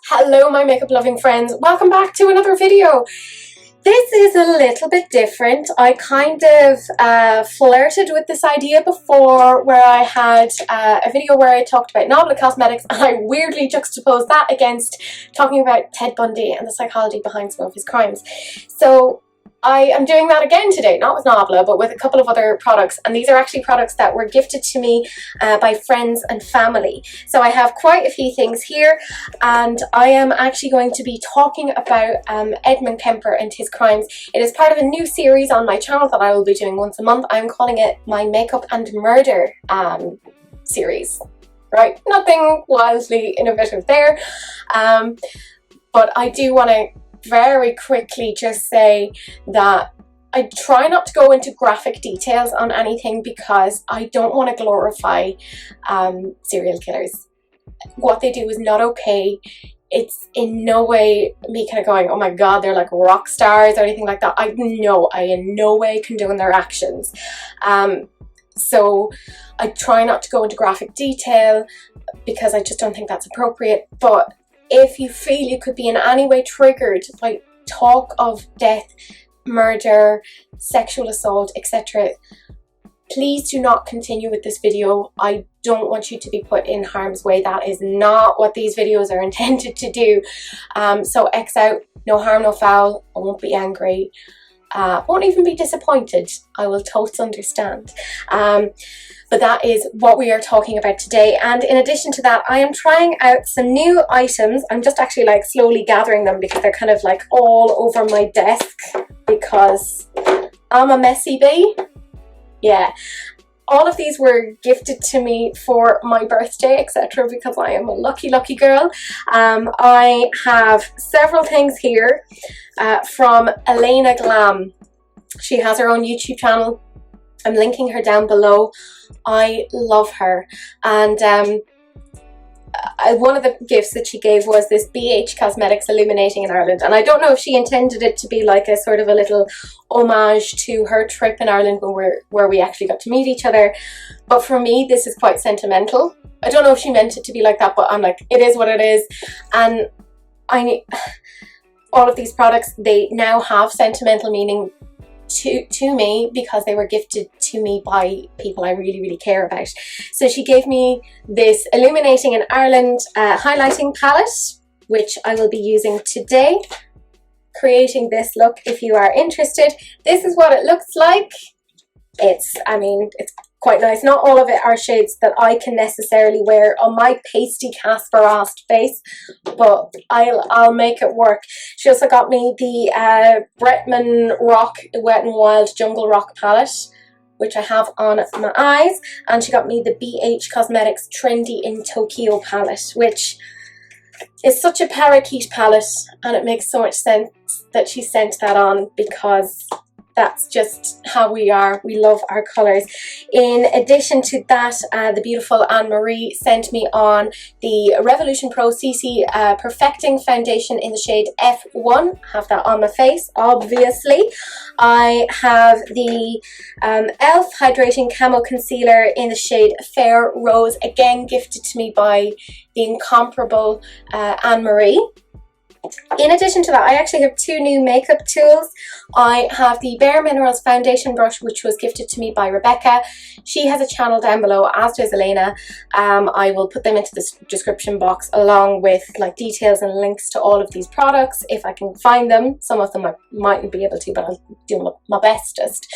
Hello my makeup loving friends, welcome back to another video. This is a little bit different. I kind of flirted with this idea before, where I had a video where I talked about novel cosmetics, and I weirdly juxtaposed that against talking about Ted Bundy and the psychology behind some of his crimes. So I am doing that again today, not with Nabla, but with a couple of other products. And these are actually products that were gifted to me by friends and family. So I have quite a few things here, and I am actually going to be talking about Edmund Kemper and his crimes. It is part of a new series on my channel that I will be doing once a month. I'm calling it my Makeup and Murder series. Right? Nothing wildly innovative there. But I do want to very quickly just say that I try not to go into graphic details on anything because I don't want to glorify serial killers. What they do is not okay. It's in no way me kind of going, oh my god, they're like rock stars or anything like that. I in no way condone their actions. So I try not to go into graphic detail because I just don't think that's appropriate. But if you feel you could be in any way triggered by talk of death, murder, sexual assault, etc., please do not continue with this video. I don't want you to be put in harm's way. That is not what these videos are intended to do. So X out, no harm, no foul. I won't be angry. Won't even be disappointed. I will totally understand. But that is what we are talking about today. And in addition to that, I am trying out some new items. I'm just actually like slowly gathering them because they're kind of like all over my desk because I'm a messy bee. Yeah. All of these were gifted to me for my birthday, etc., because I am a lucky, lucky girl. I have several things here from Elena Glam. She has her own YouTube channel. I'm linking her down below. I love her. And one of the gifts that she gave was this BH Cosmetics Illuminating in Ireland. And I don't know if she intended it to be like a sort of a little homage to her trip in Ireland where we actually got to meet each other. But for me, this is quite sentimental. I don't know if she meant it to be like that, but I'm like, it is what it is. And all of these products, they now have sentimental meaning to me because they were gifted to me by people I really, really care about. So she gave me this Illuminating in Ireland highlighting palette, which I will be using today, creating this look. If you are interested, this is what it looks like. It's quite nice. Not all of it are shades that I can necessarily wear on my pasty Casper-ass face, but I'll make it work. She also got me the Bretman Rock Wet n Wild Jungle Rock palette, which I have on my eyes, and she got me the BH Cosmetics Trendy in Tokyo palette, which is such a parakeet palette, and it makes so much sense that she sent that on because that's just how we are. We love our colours. In addition to that, the beautiful Anne-Marie sent me on the Revolution Pro CC Perfecting Foundation in the shade F1. I have that on my face, obviously. I have the e.l.f. Hydrating Camo Concealer in the shade Fair Rose, again gifted to me by the incomparable Anne-Marie. In addition to that, I actually have two new makeup tools. I have the Bareminerals foundation brush, which was gifted to me by Rebecca. She has a channel down below, as does Elena. I will put them into the description box along with like details and links to all of these products if I can find them. Some of them I mightn't be able to, but I'll do my bestest.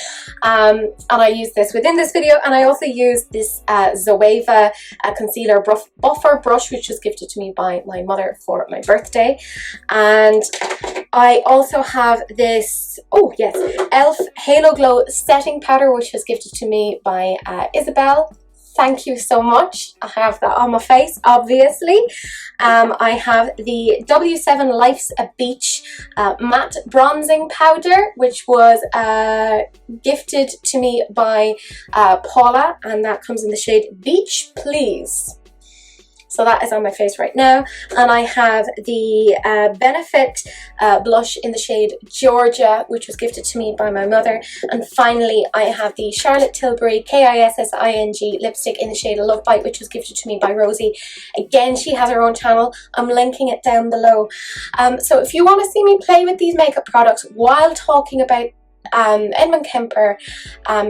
And I use this within this video, and I also use this Zoeva concealer buffer brush, which was gifted to me by my mother for my birthday. And I also have this, oh yes, e.l.f. Halo Glow setting powder, which was gifted to me by Isabel. Thank you so much. I have that on my face, obviously. I have the W7 Life's a Beach matte bronzing powder, which was gifted to me by Paula, and that comes in the shade Beach Please. So that is on my face right now. And I have the Benefit blush in the shade Georgia, which was gifted to me by my mother. And finally, I have the Charlotte Tilbury Kissing lipstick in the shade Love Bite, which was gifted to me by Rosie. Again, she has her own channel. I'm linking it down below. So if you want to see me play with these makeup products while talking about Edmund Kemper,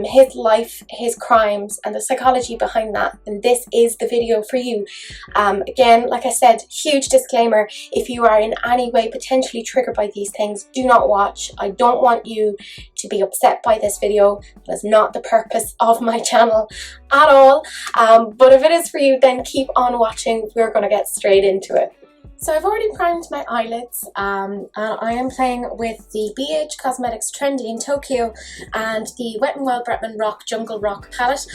his life, his crimes, and the psychology behind that, then this is the video for you. Again, like I said, huge disclaimer: if you are in any way potentially triggered by these things, do not watch. I don't want you to be upset by this video. That's not the purpose of my channel at all. But if it is for you, then keep on watching. We're going to get straight into it. So I've already primed my eyelids, and I am playing with the BH Cosmetics Trendy in Tokyo and the Wet n Wild Bretman Rock Jungle Rock palette.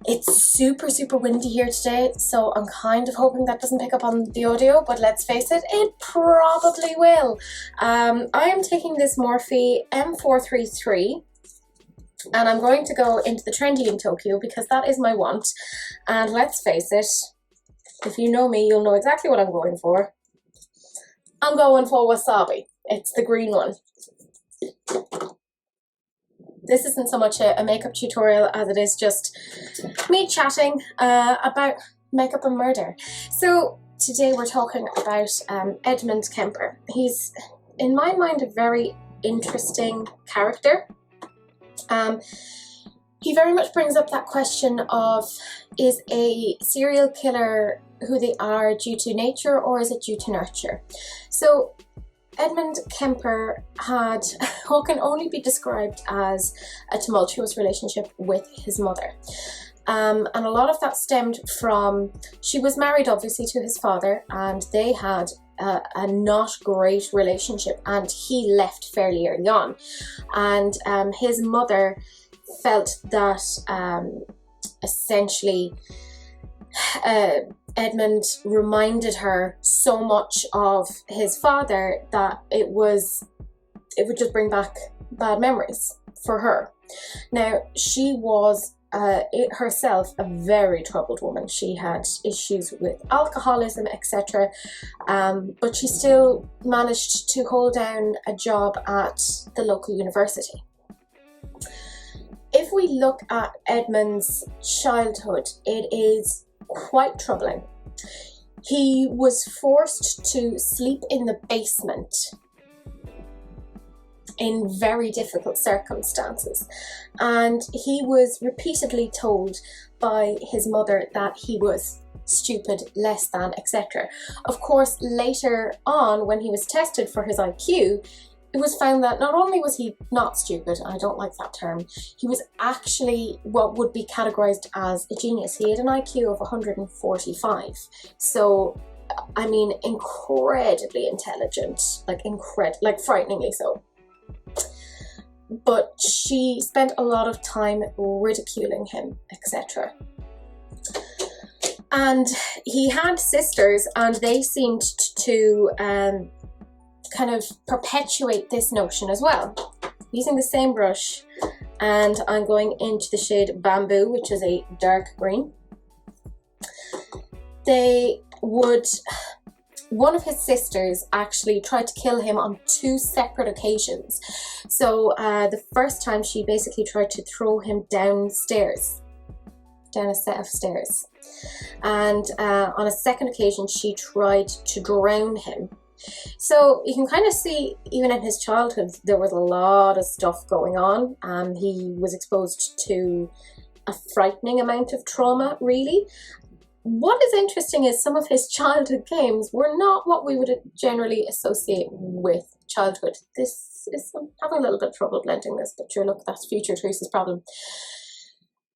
It's super windy here today, so I'm kind of hoping that doesn't pick up on the audio, but let's face it, it probably will. I am taking this Morphe M433, and I'm going to go into the Trendy in Tokyo because that is my want. And let's face it, if you know me, you'll know exactly what I'm going for. I'm going for Wasabi. It's the green one. This isn't so much a makeup tutorial as it is just me chatting about makeup and murder. So today we're talking about Edmund Kemper. He's, in my mind, a very interesting character. He very much brings up that question of, is a serial killer who they are due to nature or is it due to nurture? So Edmund Kemper had what can only be described as a tumultuous relationship with his mother. And a lot of that stemmed from, she was married obviously to his father, and they had a not great relationship, and he left fairly early on. And his mother felt that essentially Edmund reminded her so much of his father that it would just bring back bad memories for her. Now, she was herself a very troubled woman. She had issues with alcoholism, etc. But she still managed to hold down a job at the local university. If we look at Edmund's childhood, it is quite troubling. He was forced to sleep in the basement in very difficult circumstances, and he was repeatedly told by his mother that he was stupid, less than, etc. Of course, later on, when he was tested for his IQ, it was found that not only was he not stupid, I don't like that term, he was actually what would be categorized as a genius. He had an IQ of 145. So, I mean, incredibly intelligent, like frighteningly so. But she spent a lot of time ridiculing him, etc. And he had sisters, and they seemed to kind of perpetuate this notion as well. Using the same brush, and I'm going into the shade Bamboo, which is a dark green. One of his sisters actually tried to kill him on 2 separate occasions. So the first time she basically tried to throw him down a set of stairs. And on a second occasion she tried to drown him. So you can kind of see, even in his childhood, there was a lot of stuff going on. He was exposed to a frightening amount of trauma, really. What is interesting is some of his childhood games were not what we would generally associate with childhood. I'm having a little bit of trouble blending this, but sure, look, that's future Teresa's problem.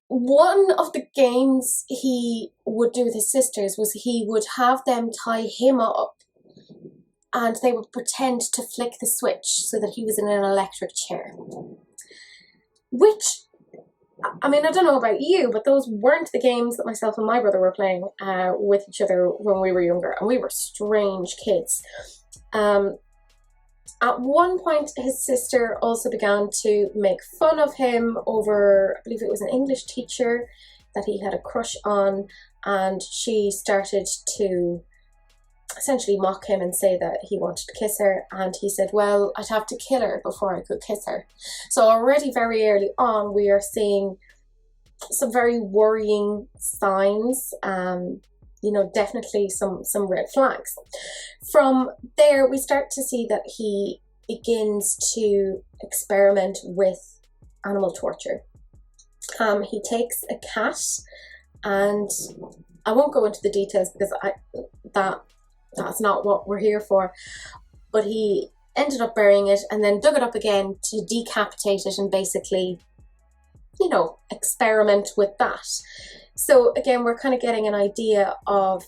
One of the games he would do with his sisters was he would have them tie him up, and they would pretend to flick the switch so that he was in an electric chair. Which, I mean, I don't know about you, but those weren't the games that myself and my brother were playing with each other when we were younger, and we were strange kids. At one point, his sister also began to make fun of him over, I believe it was an English teacher that he had a crush on, and she started to essentially mock him and say that he wanted to kiss her, and he said, well, I'd have to kill her before I could kiss her. So already very early on we are seeing some very worrying signs, you know, definitely some red flags. From there we start to see that he begins to experiment with animal torture. He takes a cat, and I won't go into the details because that's not what we're here for, but he ended up burying it and then dug it up again to decapitate it and basically, you know, experiment with that. So again, we're kind of getting an idea of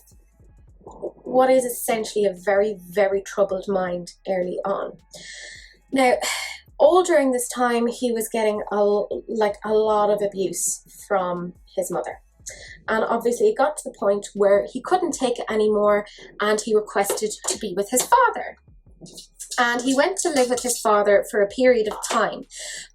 what is essentially a very, very troubled mind early on. Now, all during this time, he was getting a lot of abuse from his mother. And obviously it got to the point where he couldn't take it anymore, and he requested to be with his father. And he went to live with his father for a period of time.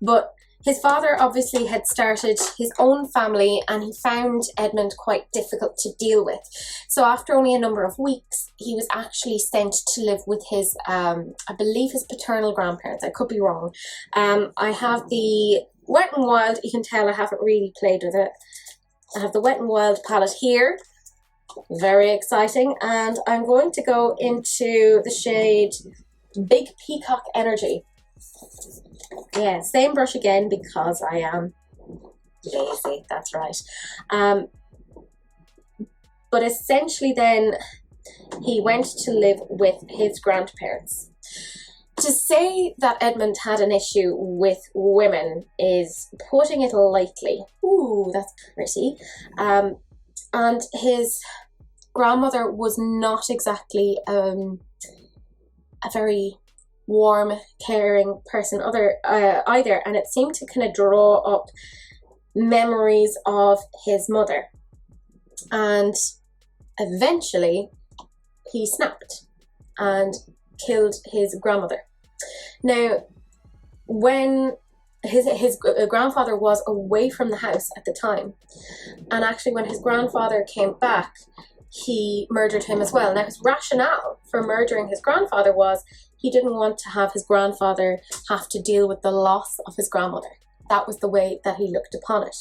But his father obviously had started his own family, and he found Edmund quite difficult to deal with. So after only a number of weeks, he was actually sent to live with his, I believe his paternal grandparents. I could be wrong. I have the Wet n Wild. You can tell I haven't really played with it. I have the Wet n Wild palette here. Very exciting. And I'm going to go into the shade Big Peacock Energy. Yeah, same brush again because I am lazy, that's right. But essentially then he went to live with his grandparents. To say that Edmund had an issue with women is putting it lightly. Ooh, that's pretty. And his grandmother was not exactly a very warm, caring person either, and it seemed to kind of draw up memories of his mother. And eventually he snapped and killed his grandmother. Now, when his grandfather was away from the house at the time, and actually when his grandfather came back, he murdered him as well. Now, his rationale for murdering his grandfather was he didn't want to have his grandfather have to deal with the loss of his grandmother. That was the way that he looked upon it.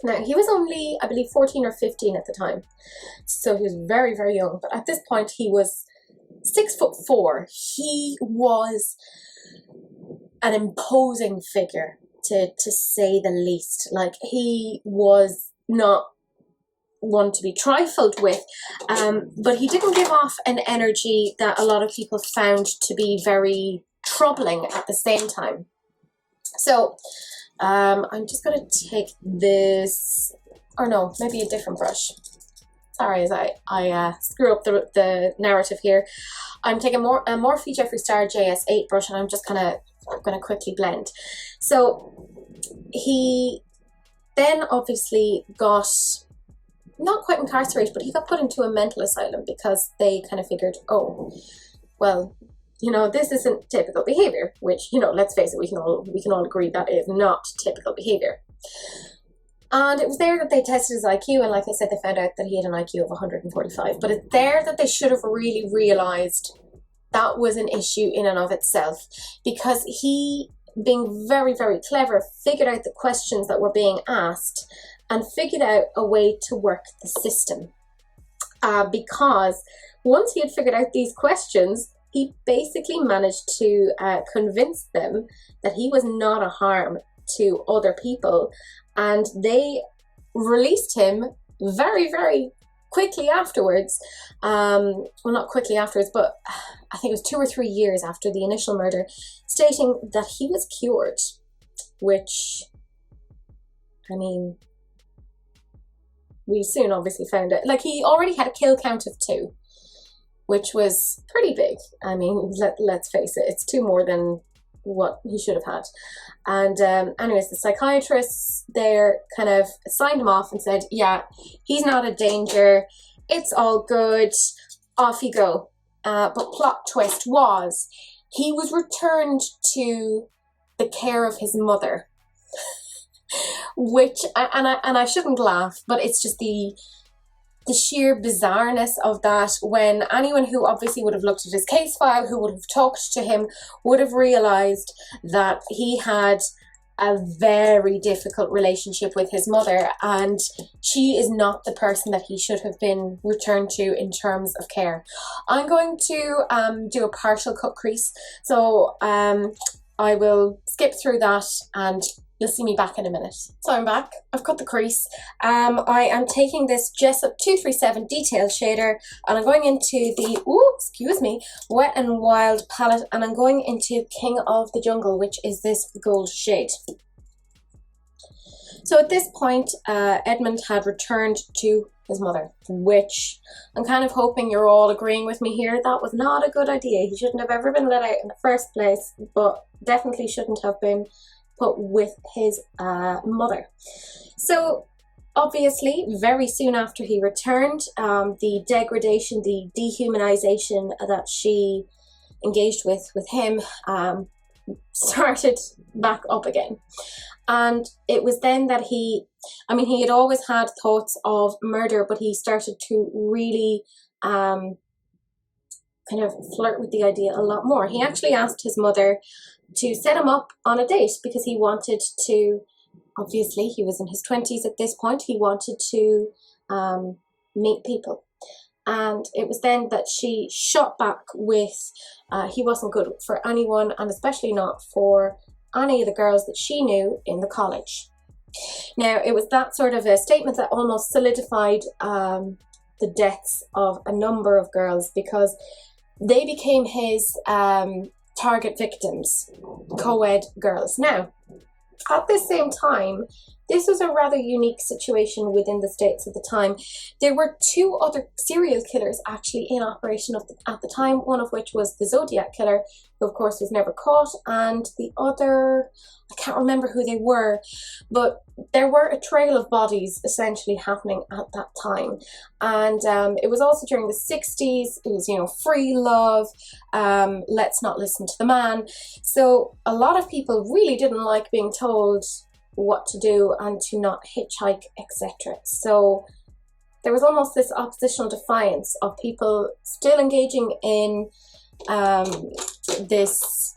Now, he was only, I believe, 14 or 15 at the time, so he was very, very young. But at this point, he was 6'4". He was an imposing figure, to say the least. Like, he was not one to be trifled with, but he didn't give off an energy that a lot of people found to be very troubling at the same time. So I'm just going to take this, or no, maybe a different brush. Sorry, as I screw up the narrative here. I'm taking a Morphe Jeffree Star JS8 brush, and I'm just going to quickly blend. So he then obviously got, not quite incarcerated, but he got put into a mental asylum because they kind of figured, oh, well, you know, this isn't typical behavior, which, you know, let's face it, we can all agree that is not typical behavior. And it was there that they tested his IQ, and like I said, they found out that he had an IQ of 145. But it's there that they should have really realized that was an issue in and of itself, because he, being very, very clever, figured out the questions that were being asked and figured out a way to work the system. Because once he had figured out these questions, he basically managed to convince them that he was not a harm to other people, and they released him very, very quickly afterwards. Well, not quickly afterwards, but I think it was 2 or 3 years after the initial murder, stating that he was cured, which, I mean, we soon obviously found out. Like, he already had a kill count of 2, which was pretty big. I mean, let's face it, it's 2 more than what he should have had. And anyways, the psychiatrists there kind of signed him off and said, yeah, he's not a danger, it's all good, off you go. But plot twist was, he was returned to the care of his mother. which, and I shouldn't laugh, but it's just the sheer bizarreness of that, when anyone who obviously would have looked at his case file, who would have talked to him, would have realized that he had a very difficult relationship with his mother, and she is not the person that he should have been returned to in terms of care. I'm going to do a partial cut crease, so I will skip through that and you'll see me back in a minute. So I'm back, I've cut the crease. I am taking this Jessup 237 detail shader and I'm going into the, Wet n Wild palette, and I'm going into King of the Jungle, which is this gold shade. So at this point, Edmund had returned to his mother, which I'm kind of hoping you're all agreeing with me here. That was not a good idea. He shouldn't have ever been let out in the first place, but definitely shouldn't have been put with his mother. So obviously, very soon after he returned, the degradation, the dehumanization that she engaged with him started back up again. And it was then that he had always had thoughts of murder, but he started to really kind of flirt with the idea a lot more. He actually asked his mother to set him up on a date because he wanted to, obviously he was in his 20s at this point, he wanted to meet people. And it was then that she shot back with, he wasn't good for anyone, and especially not for any of the girls that she knew in the college. Now, it was that sort of a statement that almost solidified the deaths of a number of girls, because they became his target victims, co-ed girls. Now, at the same time, this was a rather unique situation within the States at the time. There were two other serial killers actually in operation at the time, one of which was the Zodiac Killer, who of course was never caught, and the other, I can't remember who they were, but there were a trail of bodies essentially happening at that time. And it was also during the 60s, it was, free love, let's not listen to the man. So a lot of people really didn't like being told what to do and to not hitchhike, etc. So there was almost this oppositional defiance of people still engaging in this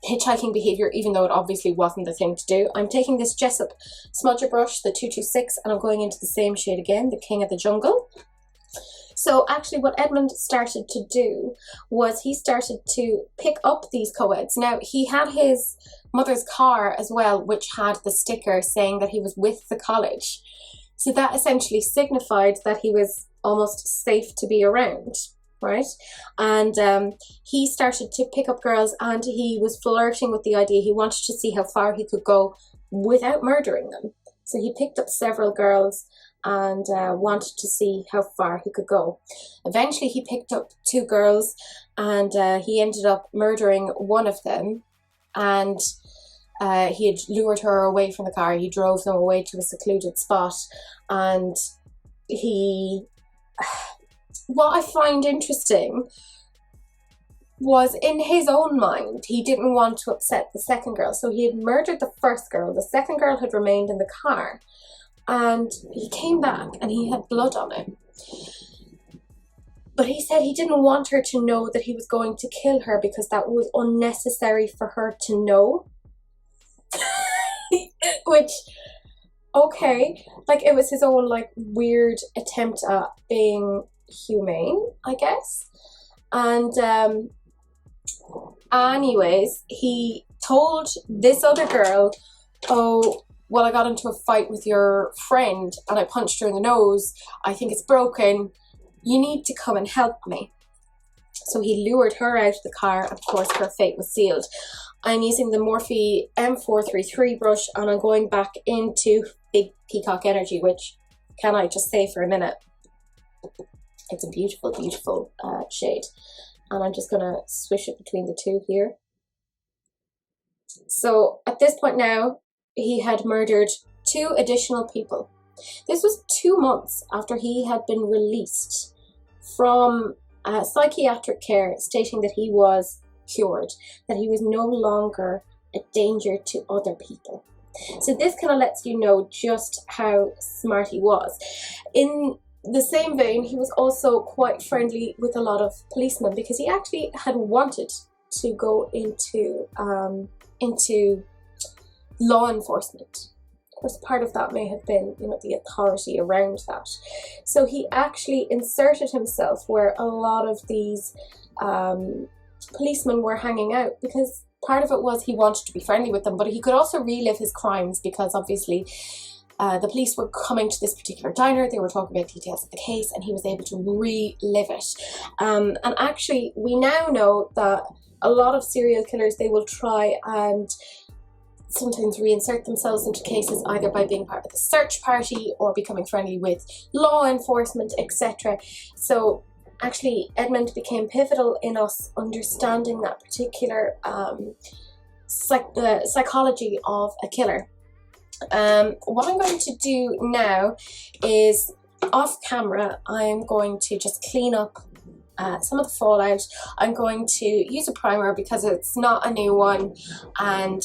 hitchhiking behavior, even though it obviously wasn't the thing to do. I'm taking this Jessup smudger brush, the 226, and I'm going into the same shade again, the King of the Jungle. So actually what Edmund started to do was he started to pick up these co-eds. Now, he had his mother's car as well, which had the sticker saying that he was with the college. So that essentially signified that he was almost safe to be around, right? And he started to pick up girls, and he was flirting with the idea. He wanted to see how far he could go without murdering them. So he picked up several girls and wanted to see how far he could go. Eventually he picked up two girls, and he ended up murdering one of them, and he had lured her away from the car. He drove them away to a secluded spot, and what I find interesting was, in his own mind, he didn't want to upset the second girl, so he had murdered the first girl. The second girl had remained in the car, and he came back and he had blood on him. But he said he didn't want her to know that he was going to kill her because that was unnecessary for her to know. Which, okay, like, it was his own like weird attempt at being humane, I guess. And anyways, he told this other girl, oh, well, I got into a fight with your friend and I punched her in the nose. I think it's broken. You need to come and help me. So he lured her out of the car, and of course her fate was sealed. I'm using the Morphe M433 brush, and I'm going back into Big Peacock Energy, which, can I just say for a minute, it's a beautiful, beautiful shade. And I'm just going to swish it between the two here. So at this point now, he had murdered 2 additional people. This was 2 months after he had been released from psychiatric care, stating that he was cured, that he was no longer a danger to other people. So this kind of lets you know just how smart he was. In the same vein, he was also quite friendly with a lot of policemen, because he actually had wanted to go into law enforcement. Of course, part of that may have been, you know, the authority around that. So he actually inserted himself where a lot of these policemen were hanging out, because part of it was he wanted to be friendly with them, but he could also relive his crimes, because obviously the police were coming to this particular diner, they were talking about details of the case, and he was able to relive it. And actually, we now know that a lot of serial killers, they will try and sometimes reinsert themselves into cases either by being part of the search party or becoming friendly with law enforcement, etc. So actually, Edmund became pivotal in us understanding that particular psychology of a killer. What I'm going to do now is, off camera, I'm going to just clean up some of the fallout. I'm going to use a primer because it's not a new one, and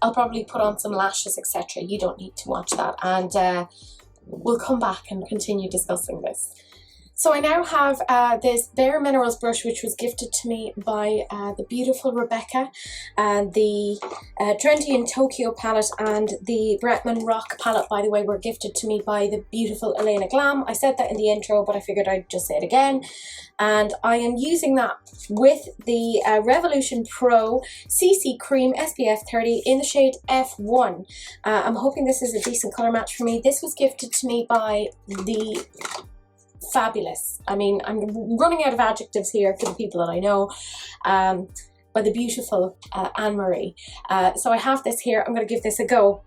I'll probably put on some lashes, etc. You don't need to watch that, and we'll come back and continue discussing this. So I now have this Bareminerals brush, which was gifted to me by the beautiful Rebecca, and the Trendy in Tokyo palette and the Bretman Rock palette, by the way, were gifted to me by the beautiful Elena Glam. I said that in the intro, but I figured I'd just say it again. And I am using that with the Revolution Pro CC Cream SPF 30 in the shade F1. I'm hoping this is a decent colour match for me. This was gifted to me by the fabulous, I mean, I'm running out of adjectives here for the people that I know, by the beautiful Anne-Marie. So I have this here. I'm going to give this a go.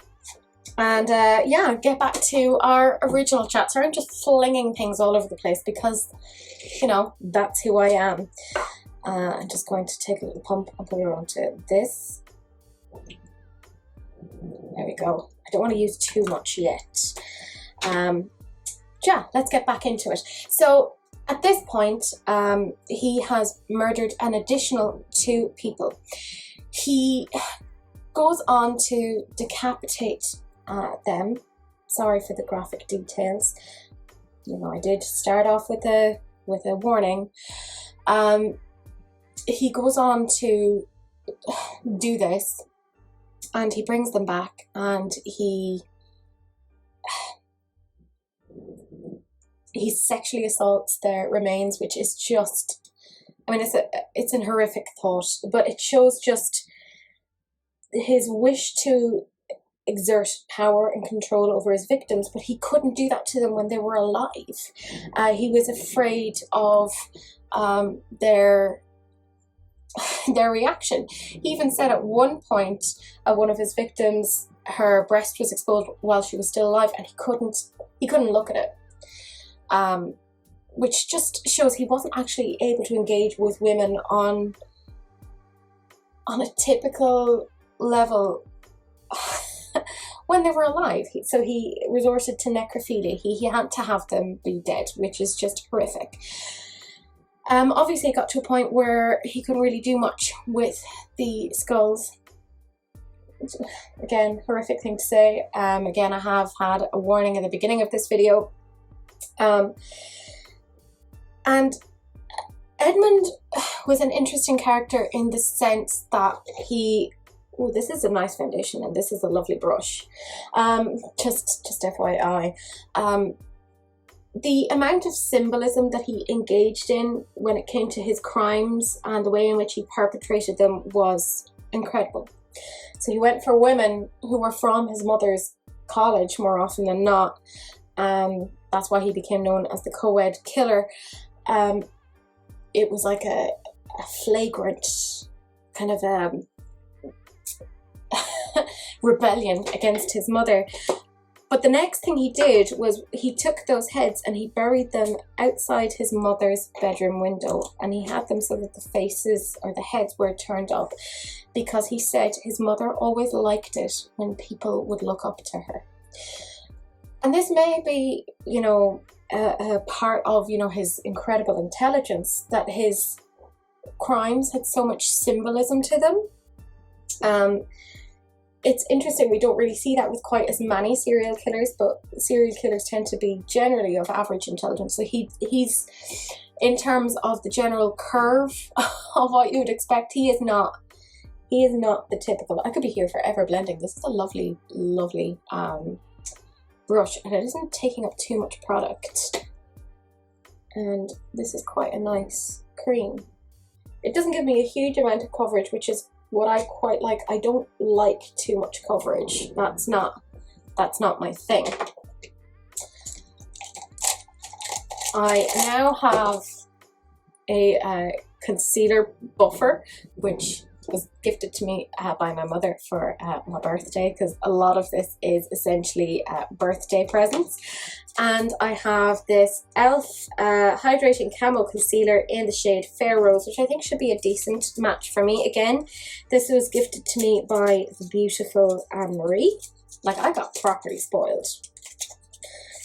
And yeah, get back to our original chat. Sorry, I'm just flinging things all over the place because, you know, that's who I am. I'm just going to take a little pump and put it onto this. There we go. I don't want to use too much yet. Yeah, let's get back into it. So at this point, he has murdered an additional 2 people. He goes on to decapitate them. Sorry for the graphic details. You know, I did start off with a warning. He goes on to do this, and he brings them back, and he sexually assaults their remains, which is just, I mean, it's an horrific thought, but it shows just his wish to exert power and control over his victims, but he couldn't do that to them when they were alive. He was afraid of their reaction. He even said at one point, one of his victims, her breast was exposed while she was still alive, and he couldn't look at it. Which just shows he wasn't actually able to engage with women on a typical level when they were alive. So he resorted to necrophilia. He had to have them be dead, which is just horrific. Obviously it got to a point where he couldn't really do much with the skulls. Again, horrific thing to say. Again, I have had a warning at the beginning of this video. And Edmund was an interesting character in the sense that he, oh, this is a nice foundation and this is a lovely brush, just FYI, the amount of symbolism that he engaged in when it came to his crimes and the way in which he perpetrated them was incredible. So he went for women who were from his mother's college more often than not. That's why he became known as the co-ed killer. It was like a flagrant kind of rebellion against his mother. But the next thing he did was he took those heads and he buried them outside his mother's bedroom window, and he had them so that the faces or the heads were turned up, because he said his mother always liked it when people would look up to her. And this may be, you know, a part of, you know, his incredible intelligence, that his crimes had so much symbolism to them. it's interesting, we don't really see that with quite as many serial killers, but serial killers tend to be generally of average intelligence. So he's, in terms of the general curve of what you would expect, he is not the typical. I could be here forever blending. This is a lovely, lovely brush, and it isn't taking up too much product. And this is quite a nice cream. It doesn't give me a huge amount of coverage, which is what I quite like. I don't like too much coverage. That's not my thing. I now have a concealer buffer, which was gifted to me by my mother for my birthday, because a lot of this is essentially birthday presents. And I have this e.l.f. Hydrating Camel Concealer in the shade Fair Rose, which I think should be a decent match for me. Again, this was gifted to me by the beautiful Anne-Marie. Like, I got properly spoiled.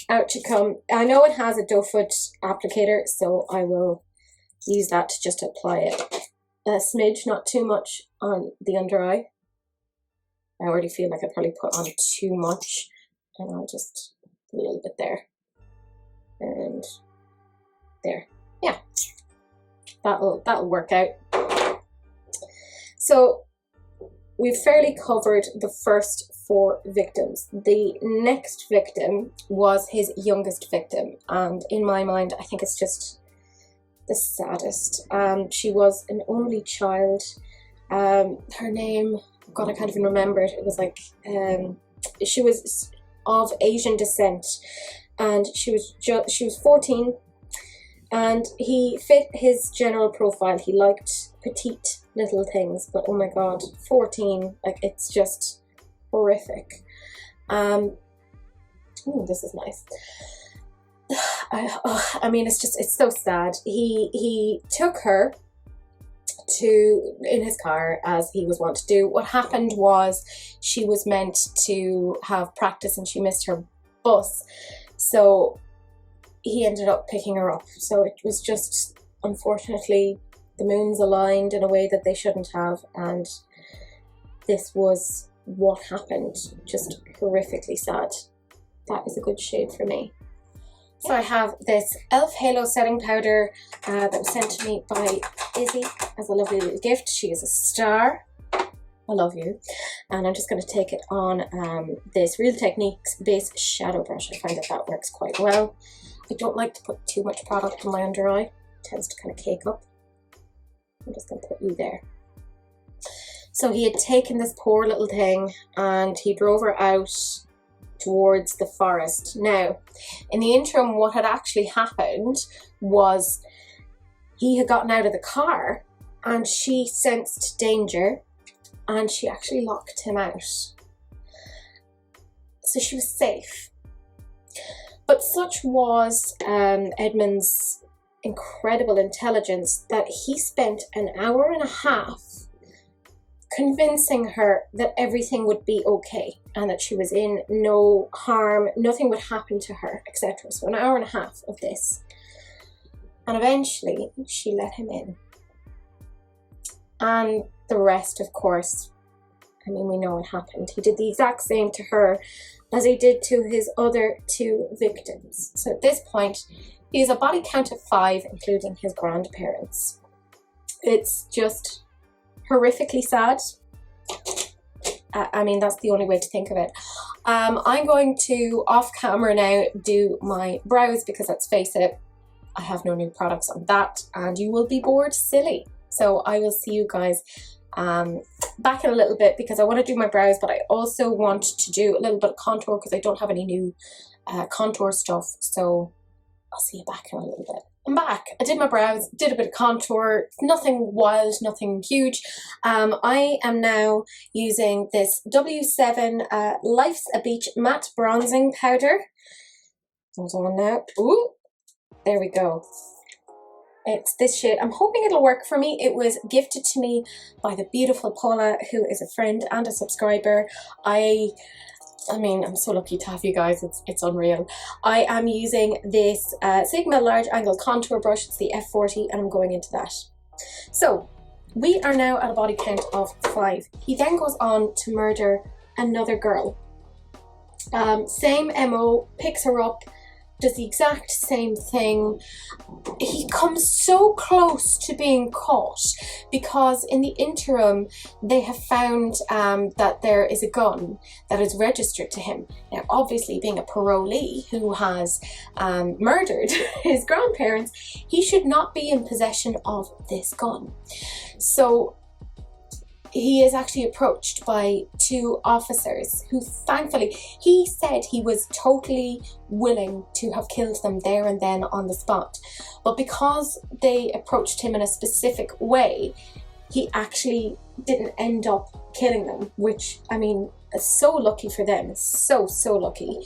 Out you come. I know it has a doe foot applicator, so I will use that to just apply it. A smidge, not too much on the under eye. I already feel like I probably put on too much, and I'll just put a little bit there and there. Yeah, that'll work out. So we've fairly covered the first 4 victims. The next victim was his youngest victim, and in my mind, I think it's just the saddest. She was an only child. Her name, God, I can't even remember it. It was like, she was of Asian descent, and she was 14, and he fit his general profile. He liked petite little things, but oh my God, 14, like, it's just horrific. Ooh, this is nice. I mean, it's so sad. He took her in his car, as he was wont to do. What happened was, she was meant to have practice and she missed her bus, so he ended up picking her up. So it was just, unfortunately, the moons aligned in a way that they shouldn't have, and this was what happened. Just horrifically sad. That is a good shade for me. So I have this e.l.f. Halo setting powder that was sent to me by Izzy as a lovely little gift. She is a star. I love you. And I'm just going to take it on this Real Techniques base shadow brush. I find that works quite well. I don't like to put too much product on my under eye. It tends to kind of cake up. I'm just going to put you there. So he had taken this poor little thing and he drove her out towards the forest. Now, in the interim, what had actually happened was he had gotten out of the car and she sensed danger and she actually locked him out. So she was safe. But such was Edmund's incredible intelligence that he spent an hour and a half convincing her that everything would be okay and that she was in no harm, nothing would happen to her, etc. So an hour and a half of this. And eventually she let him in. And the rest, of course, I mean, we know what happened. He did the exact same to her as he did to his other 2 victims. So at this point, he has a body count of 5, including his grandparents. It's just horrifically sad. I mean, that's the only way to think of it. I'm going to, off camera now, do my brows because, let's face it, I have no new products on that and you will be bored silly. So I will see you guys back in a little bit because I want to do my brows, but I also want to do a little bit of contour because I don't have any new contour stuff. So I'll see you back in a little bit. I'm back. I did my brows, did a bit of contour, nothing wild, nothing huge. I am now using this W7 Life's a Beach Matte Bronzing Powder. Hold on now. Ooh, there we go. It's this shade. I'm hoping it'll work for me. It was gifted to me by the beautiful Paula, who is a friend and a subscriber. I mean, I'm so lucky to have you guys. It's unreal. I am using this Sigma Large Angle Contour Brush. It's the F40, and I'm going into that. So we are now at a body count of 5. He then goes on to murder another girl. Same MO, picks her up, does the exact same thing. He comes so close to being caught because in the interim they have found that there is a gun that is registered to him. Now obviously, being a parolee who has murdered his grandparents, he should not be in possession of this gun. So he is actually approached by two officers who, thankfully, he said he was totally willing to have killed them there and then on the spot. But because they approached him in a specific way, he actually didn't end up killing them, which, I mean, is so lucky for them. So lucky.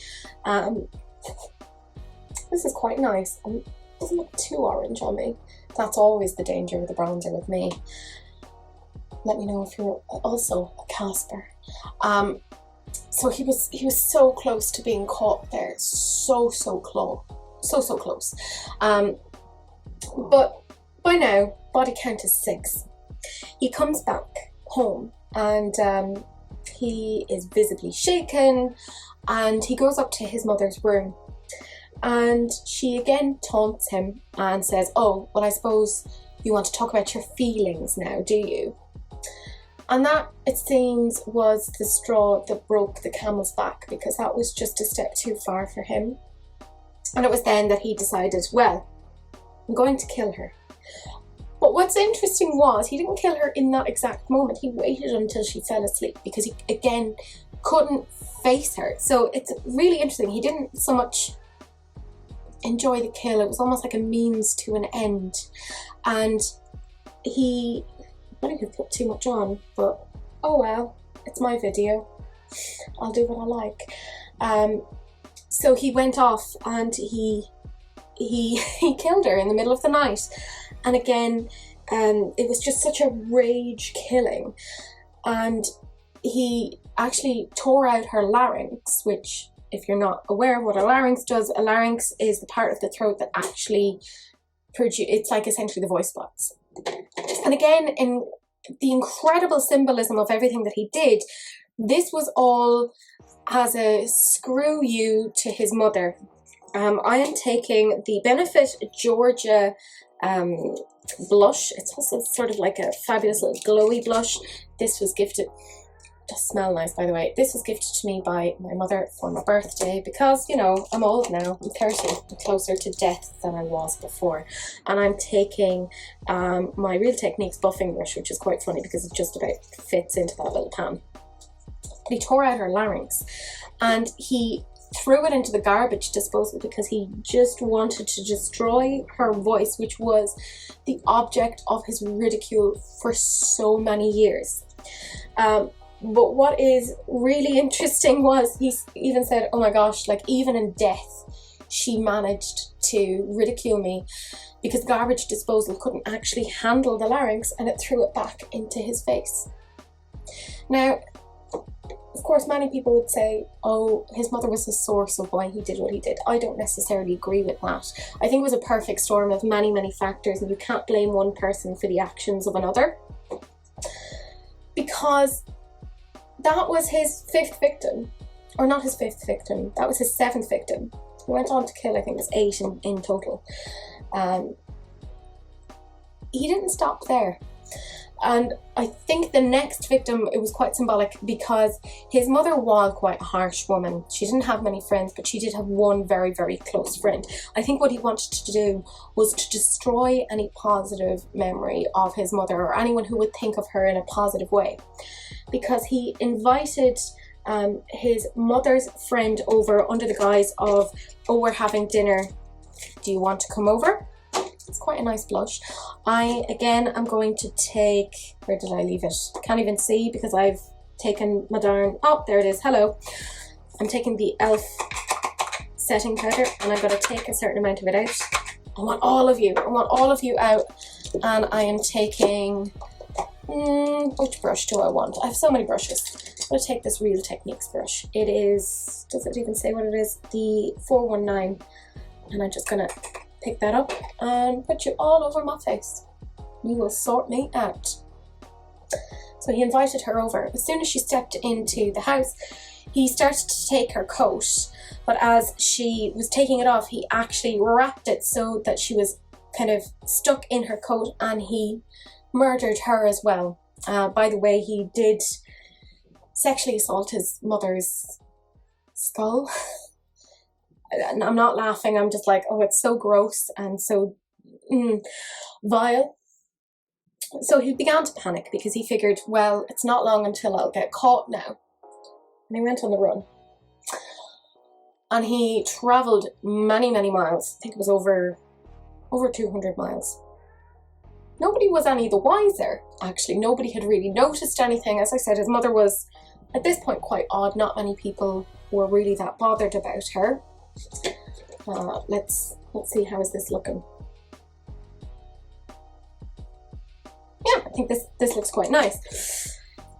This is quite nice. It doesn't look too orange on me. That's always the danger with the bronzer with me. Let me know if you're also a Casper. So he was so close to being caught there. So close. So close. But by now, body count is 6. He comes back home and he is visibly shaken, and he goes up to his mother's room, and she again taunts him and says, "Oh, well, I suppose you want to talk about your feelings now, do you?" And that, it seems, was the straw that broke the camel's back, because that was just a step too far for him. And it was then that he decided, well, I'm going to kill her. But what's interesting was, he didn't kill her in that exact moment. He waited until she fell asleep because he, again, couldn't face her. So it's really interesting. He didn't so much enjoy the kill. It was almost like a means to an end. And he... I don't think I've put too much on, but oh well, it's my video. I'll do what I like. So he went off and he killed her in the middle of the night. And again, it was just such a rage killing. And he actually tore out her larynx, which, if you're not aware of what a larynx does, a larynx is the part of the throat that actually it's like essentially the voice box. And again, in the incredible symbolism of everything that he did, this was all as a screw you to his mother. I am taking the Benefit Georgia blush. It's also sort of like a fabulous little glowy blush. This was gifted... does smell nice, by the way. This was gifted to me by my mother for my birthday because, you know, I'm old now. I'm 30. I'm closer to death than I was before. And I'm taking my Real Techniques buffing brush, which is quite funny because it just about fits into that little pan. But he tore out her larynx and he threw it into the garbage disposal because he just wanted to destroy her voice, which was the object of his ridicule for so many years. But what is really interesting was he even said, oh my gosh, like even in death, she managed to ridicule me because garbage disposal couldn't actually handle the larynx and it threw it back into his face. Now, of course, many people would say, oh, his mother was the source of why he did what he did. I don't necessarily agree with that. I think it was a perfect storm of many factors, and you can't blame one person for the actions of another. Because that was his 5th victim. Or not his 5th victim, that was his 7th victim. He went on to kill, I think it was 8 in total. He didn't stop there. And I think the next victim, it was quite symbolic because his mother was quite a harsh woman. She didn't have many friends, but she did have one very close friend. I think what he wanted to do was to destroy any positive memory of his mother or anyone who would think of her in a positive way. Because he invited his mother's friend over under the guise of, oh, we're having dinner. Do you want to come over? It's quite a nice blush. I, again, am going to take... Where did I leave it? Can't even see because I've taken my darn... Oh, there it is. Hello. I'm taking the e.l.f. setting powder and I'm going to take a certain amount of it out. I want all of you. I want all of you out. And I am taking... which brush do I want? I have so many brushes. I'm going to take this Real Techniques brush. It is... Does it even say what it is? The 419. And I'm just going to pick that up and put you all over my face. You will sort me out. So he invited her over. As soon as she stepped into the house, he started to take her coat, but as she was taking it off, he actually wrapped it so that she was kind of stuck in her coat, and he murdered her as well. By the way, he did sexually assault his mother's skull. And I'm not laughing, I'm just like, oh, it's so gross and so vile. So he began to panic because he figured, well, it's not long until I'll get caught now. And he went on the run. And he travelled many, many miles. I think it was over 200 miles. Nobody was any the wiser, actually. Nobody had really noticed anything. As I said, his mother was, at this point, quite odd. Not many people were really that bothered about her. Let's see, how is this looking? Yeah, I think this looks quite nice.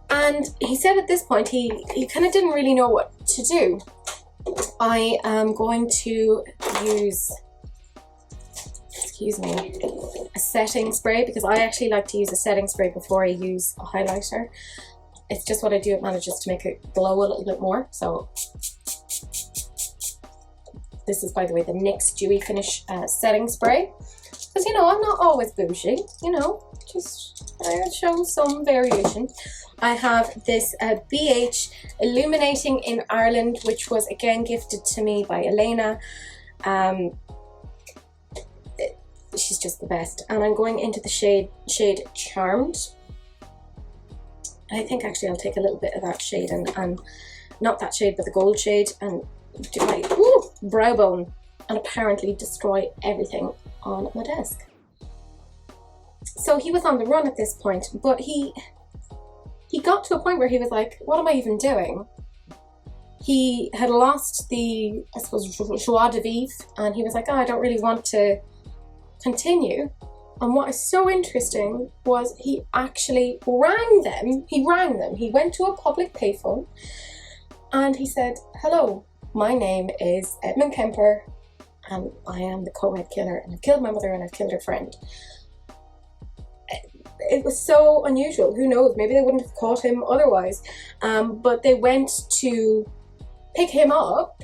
And he said at this point he kind of didn't really know what to do. I am going to use, excuse me, a setting spray, because I actually like to use a setting spray before I use a highlighter. It's just what I do. It manages to make it glow a little bit more. So this is, by the way, the NYX Dewy Finish setting spray. Because, you know, I'm not always bougie, you know, just show some variation. I have this BH Illuminating in Ireland, which was again gifted to me by Elena. She's just the best. And I'm going into the shade Charmed. I think actually I'll take a little bit of that shade and not that shade, but the gold shade, and do my brow bone and apparently destroy everything on my desk. So he was on the run at this point, but he got to a point where he was like, what am I even doing? He had lost the, I suppose, joie de vivre, and he was like, oh, I don't really want to continue. And what is so interesting was he actually rang them. He rang them. He went to a public payphone and he said, hello, my name is Edmund Kemper and I am the co-head killer, and I've killed my mother and I've killed her friend. It was so unusual. Who knows? Maybe they wouldn't have caught him otherwise. But they went to pick him up,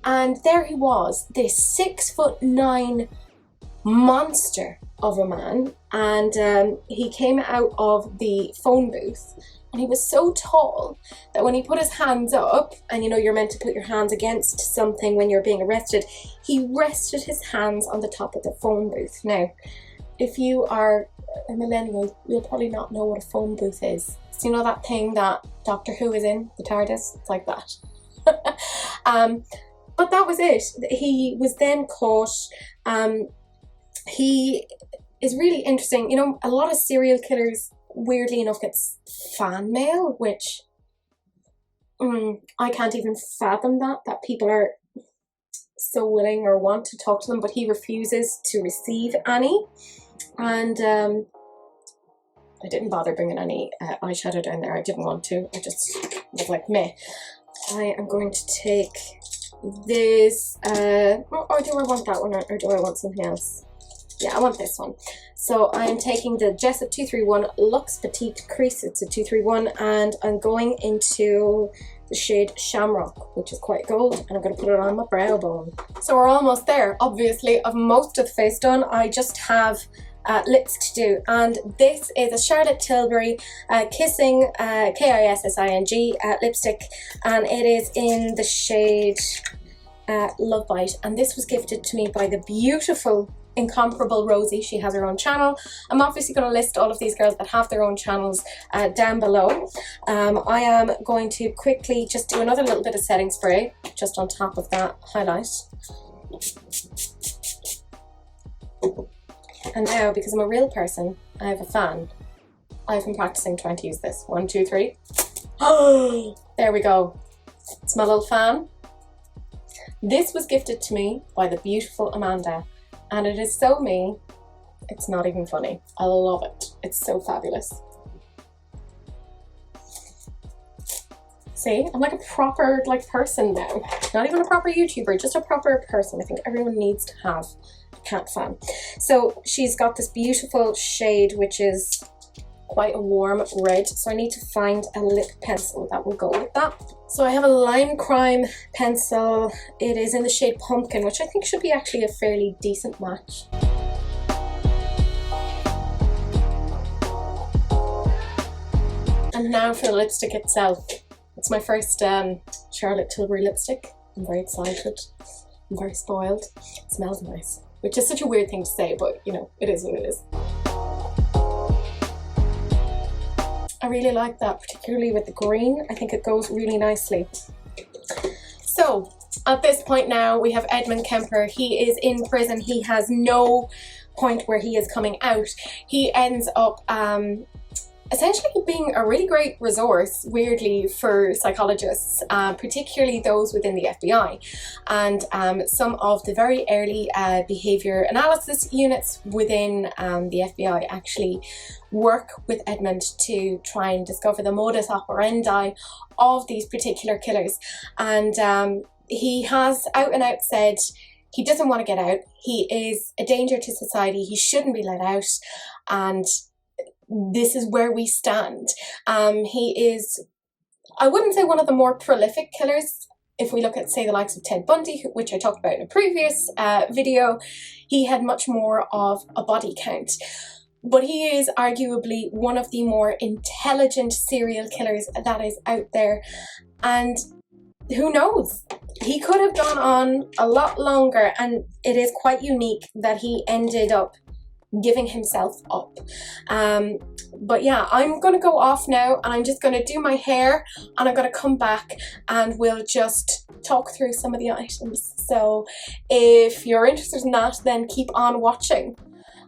and there he was, this 6'9" monster of a man. And he came out of the phone booth, and he was so tall that when he put his hands up, and you know you're meant to put your hands against something when you're being arrested, he rested his hands on the top of the phone booth. Now, if you are a millennial, you'll probably not know what a phone booth is. So you know that thing that Doctor Who is in, the TARDIS? It's like that. But that was it. He was then caught. He is really interesting. You know, a lot of serial killers, weirdly enough, gets fan mail, which I can't even fathom that people are so willing or want to talk to them, but he refuses to receive any. And I didn't bother bringing any eyeshadow down there. I didn't want to. I just was like, meh. I am going to take this, or do I want that one, or do I want something else? Yeah, I want this one. So I'm taking the Jessup 231 Luxe Petite Crease. It's a 231, and I'm going into the shade Shamrock, which is quite gold, and I'm going to put it on my brow bone. So we're almost there. Obviously, I've most of the face done. I just have lips to do, and this is a Charlotte Tilbury Kissing, Kissing lipstick, and it is in the shade Love Bite, and this was gifted to me by the beautiful, incomparable Rosie. She has her own channel. I'm obviously going to list all of these girls that have their own channels down below. I am going to quickly just do another little bit of setting spray just on top of that highlight. And now, because I'm a real person, I have a fan. I've been practicing trying to use this. 1, 2, 3. Oh, there we go. It's my little fan. This was gifted to me by the beautiful Amanda, and it is so me, it's not even funny. I love it. It's so fabulous. See, I'm like a proper person now. Not even a proper YouTuber, just a proper person. I think everyone needs to have a cat fan. So she's got this beautiful shade, which is quite a warm red, so I need to find a lip pencil that will go with that. So I have a lime crime pencil. It is in the shade Pumpkin, which I think should be actually a fairly decent match. And now for the lipstick itself. It's my first Charlotte Tilbury lipstick. I'm very excited. I'm very spoiled. It smells nice, which is such a weird thing to say, but you know, it is what it is. I really like that, particularly with the green. I think it goes really nicely. So at this point now, we have Edmund Kemper. He is in prison. He has no point where he is coming out. He ends up essentially being a really great resource, weirdly, for psychologists, particularly those within the FBI. And some of the very early behaviour analysis units within the FBI actually work with Edmund to try and discover the modus operandi of these particular killers. And he has out and out said he doesn't want to get out. He is a danger to society. He shouldn't be let out. And this is where we stand. He is, I wouldn't say one of the more prolific killers. If we look at, say, the likes of Ted Bundy, which I talked about in a previous video, he had much more of a body count. But he is arguably one of the more intelligent serial killers that is out there. And who knows? He could have gone on a lot longer, and it is quite unique that he ended up giving himself up. But yeah, I'm gonna go off now and I'm just gonna do my hair, and I'm gonna come back and we'll just talk through some of the items. So if you're interested in that, then keep on watching.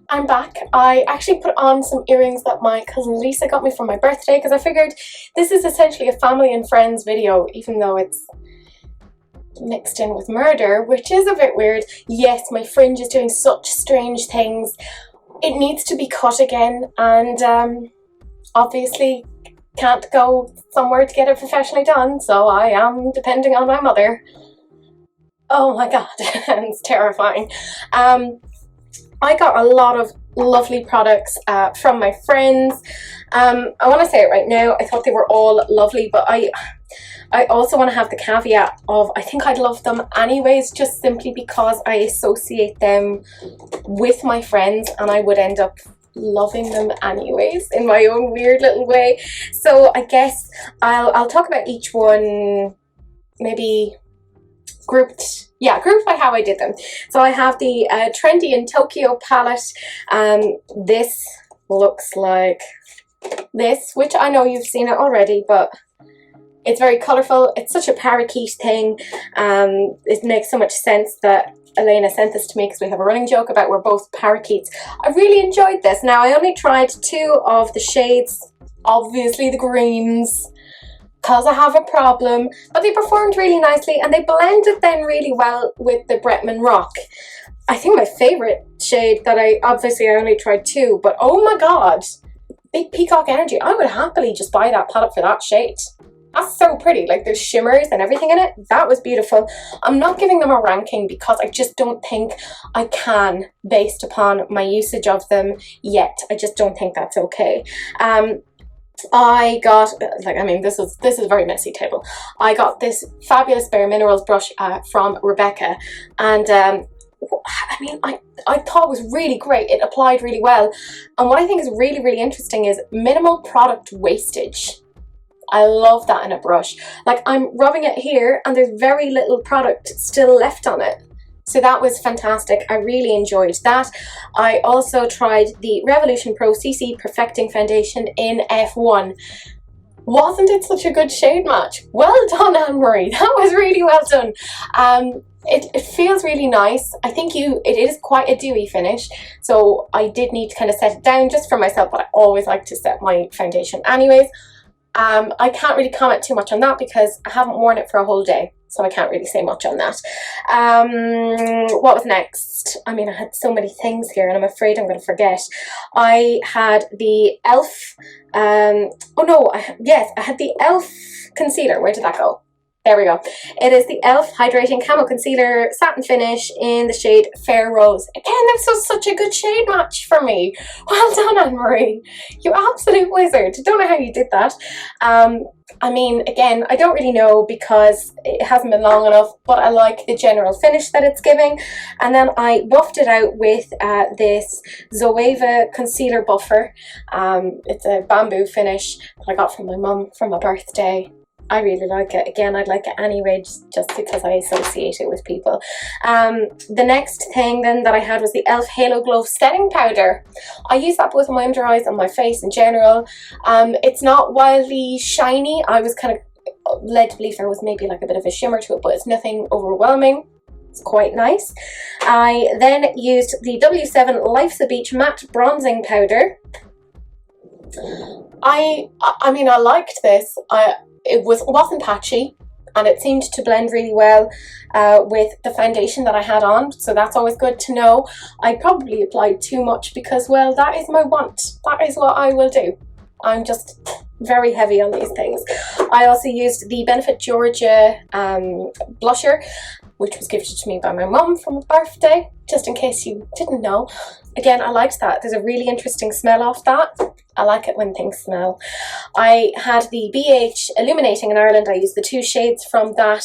I'm back. I actually put on some earrings that my cousin Lisa got me for my birthday, because I figured this is essentially a family and friends video, even though it's mixed in with murder, which is a bit weird. Yes, my fringe is doing such strange things. It needs to be cut again, and obviously can't go somewhere to get it professionally done, so I am depending on my mother. Oh my god, it's terrifying. I got a lot of lovely products from my friends. I want to say it right now, I thought they were all lovely, but I also want to have the caveat of I think I'd love them anyways, just simply because I associate them with my friends and I would end up loving them anyways in my own weird little way. So I guess I'll talk about each one, maybe grouped by how I did them. So I have the Trendy in Tokyo palette. This looks like this, which I know you've seen it already, but it's very colourful. It's such a parakeet thing. It makes so much sense that Elena sent this to me because we have a running joke about we're both parakeets. I really enjoyed this. Now, I only tried 2 of the shades, obviously the greens, because I have a problem, but they performed really nicely and they blended then really well with the Bretman Rock. I think my favourite shade that I only tried 2, but oh my god, Big Peacock Energy. I would happily just buy that palette for that shade. That's so pretty, like there's shimmers and everything in it. That was beautiful. I'm not giving them a ranking because I just don't think I can based upon my usage of them yet. I just don't think that's okay. I got, this is a very messy table. I got this fabulous Bareminerals brush from Rebecca, and I thought it was really great. It applied really well, and what I think is really, really interesting is minimal product wastage. I love that in a brush. Like, I'm rubbing it here and there's very little product still left on it. So that was fantastic. I really enjoyed that. I also tried the Revolution Pro CC Perfecting Foundation in F1. Wasn't it such a good shade match? Well done, Anne-Marie. That was really well done. It feels really nice. I think it is quite a dewy finish, so I did need to kind of set it down just for myself, but I always like to set my foundation anyways. I can't really comment too much on that because I haven't worn it for a whole day, so I can't really say much on that. What was next? I mean, I had so many things here and I'm afraid I'm going to forget. I had the e.l.f. I had the e.l.f. concealer. Where did that go? There we go. It is the e.l.f. Hydrating Camo Concealer Satin Finish in the shade Fair Rose. Again, this was such a good shade match for me. Well done, Anne-Marie. You absolute wizard. Don't know how you did that. I mean, again, I don't really know because it hasn't been long enough, but I like the general finish that it's giving. And then I buffed it out with this Zoeva Concealer Buffer. It's a bamboo finish that I got from my mum for my birthday. I really like it. Again, I'd like it anyway, just because I associate it with people. The next thing then that I had was the e.l.f. Halo Glow Setting Powder. I use that both on my under eyes and my face in general. It's not wildly shiny. I was kind of led to believe there was maybe like a bit of a shimmer to it, but it's nothing overwhelming. It's quite nice. I then used the W7 Life's a Beach Matte Bronzing Powder. I mean, I liked this. It wasn't patchy, and it seemed to blend really well with the foundation that I had on, so that's always good to know. I probably applied too much because, well, that is my want. That is what I will do. I'm just very heavy on these things. I also used the Benefit Georgia blusher, which was gifted to me by my mum for my birthday, just in case you didn't know. Again, I liked that. There's a really interesting smell off that. I like it when things smell. I had the BH Illuminating in Ireland. I used the two shades from that,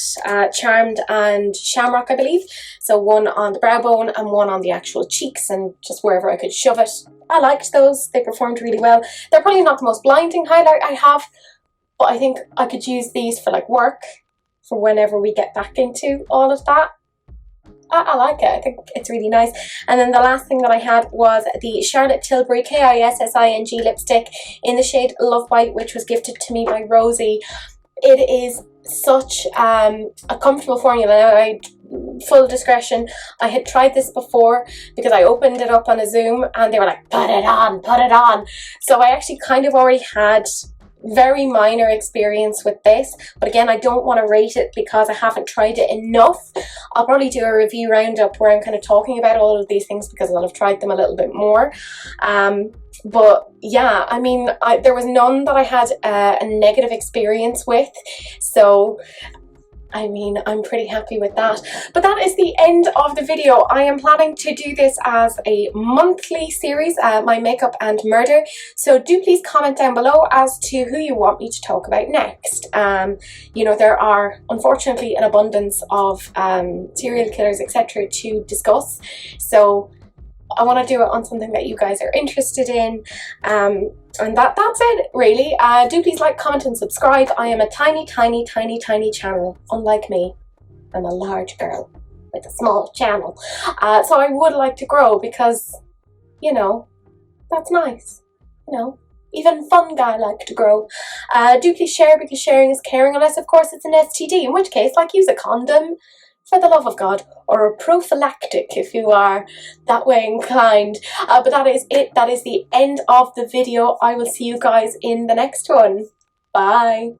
Charmed and Shamrock, I believe. So one on the brow bone and one on the actual cheeks and just wherever I could shove it. I liked those. They performed really well. They're probably not the most blinding highlight I have, but I think I could use these for like work, for whenever we get back into all of that. I like it. I think it's really nice. And then the last thing that I had was the Charlotte Tilbury Kissing lipstick in the shade Love Bite, which was gifted to me by Rosie. It is such a comfortable formula. Full discretion, I had tried this before because I opened it up on a Zoom and they were like, put it on, put it on. So I actually kind of already had very minor experience with this, but again, I don't want to rate it because I haven't tried it enough. I'll probably do a review roundup where I'm kind of talking about all of these things because I'll have tried them a little bit more. But yeah, I mean, there was none that I had a negative experience with, so I mean, I'm pretty happy with that. But that is the end of the video. I am planning to do this as a monthly series, my makeup and murder. So do please comment down below as to who you want me to talk about next. You know, there are unfortunately an abundance of serial killers, etc. to discuss. So I want to do it on something that you guys are interested in. And that's it, really. Do please like, comment and subscribe. I am a tiny channel. Unlike me, I'm a large girl with a small channel. So I would like to grow because, you know, that's nice. You know, even fun guy like to grow. Do please share because sharing is caring, unless of course it's an STD, in which case, like, use a condom. For the love of God, or a prophylactic if you are that way inclined. But that is it. That is the end of the video. I will see you guys in the next one. Bye.